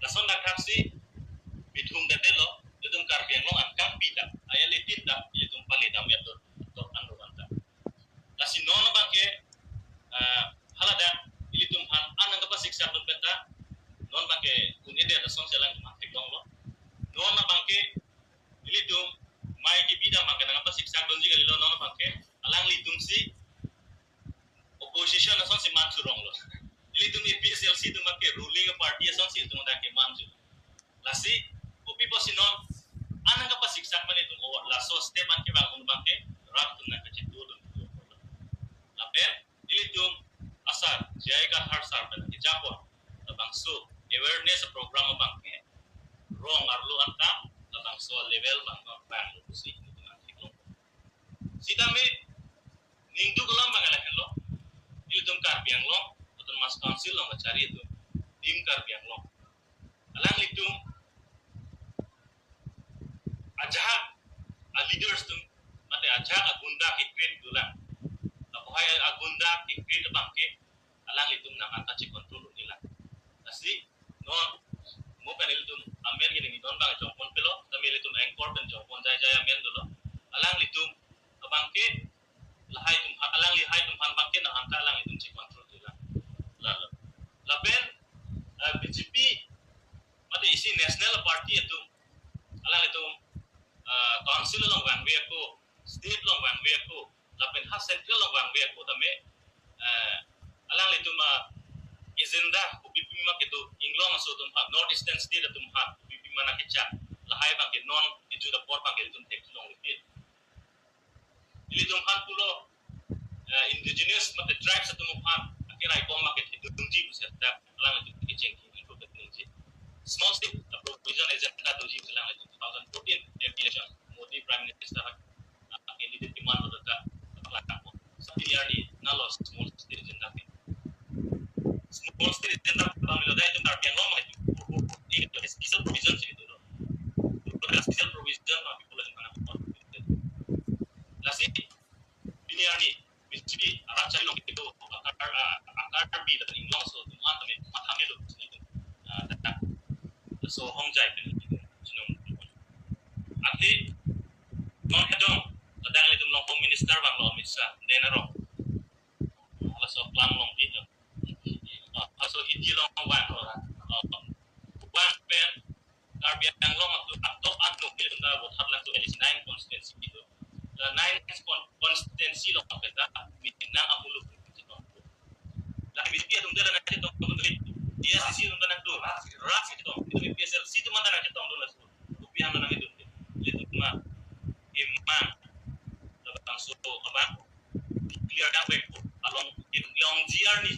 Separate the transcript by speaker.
Speaker 1: lason nak taksi bidung dadelo bidung karbiang lo angkang pida ayat litinda bidung palidam ya to anu banta lasi nono bangke halada ilitum han anang apa siksa penta non bangke kunide ada son selang matik dong lo non bangke ilitum mai ki bida mangke nang apa siksa donji galilo non bangke alang litum si opposition ason si mansurong lo ilitum PSLC tu bangke ruling party ason si tu mandake mansu lasi upi posinon anang apa siksa man itu laso step bangke bangun bangke rak tu nak kecitu dun lapen ilitum asar jaikan harsar ban kijapon bangso awareness program bangke wrong arlo anta bangso level bang si itu nanti lo sidame ningdu gulam bangala hello ilitum karbiang lo atau mas council lo mencari itu tim karbiang lo alang litum ajak leaders tu mate ajak agunda ikrit dulang apa hay agunda ikrit bangke alang litum nak anta ci kontrol nila asi non mo panel tum amen gini don bang jongpon pelo tamil litum angkor dan jongpon jaya amen dulu alang litum bangke lahai tum alang lihai tum han bangke nak anta alang litum ci kontrol nila laben BJP mate isi national party itu alang litum council long wang we ko state long wang we ko lapen ha central long wang we ko tame alang litum agenda upipi maketu inglong so tum ha north eastern state tum ha upipi mana kecha lahai bangke non itu da por bangke tum tek long lipit ili tum han pulo indigenous mate tribes tum ha akirai kom maket itu tunji usata alang litum kiceng itu betul small state provision agenda doji selang 2014 definition Modi Prime Minister candidate demand data pelakon setiari nalos small state agenda pamilo dai itu karbian lama itu special provision itu special provision tapi bulan mana lasi ini ani bisbi arah cari long itu akar bi dan inglong so tuan tame matame lo itu so hongjai arti non hedong kadang itu long minister bang lo misa denaro ala so plan long itu aso hiji long wan wan pen karbian yang long atau anu itu nggak buat hal langsung elis 9 constituency itu 9 constituency long kita minang amulu itu lah BJP itu udah nanti tong dia sisi untuk nanti ras itu PSLC itu mana nanti tong dulu rupiah mana itu mah imam langsung apa clear dah baik along long GR ni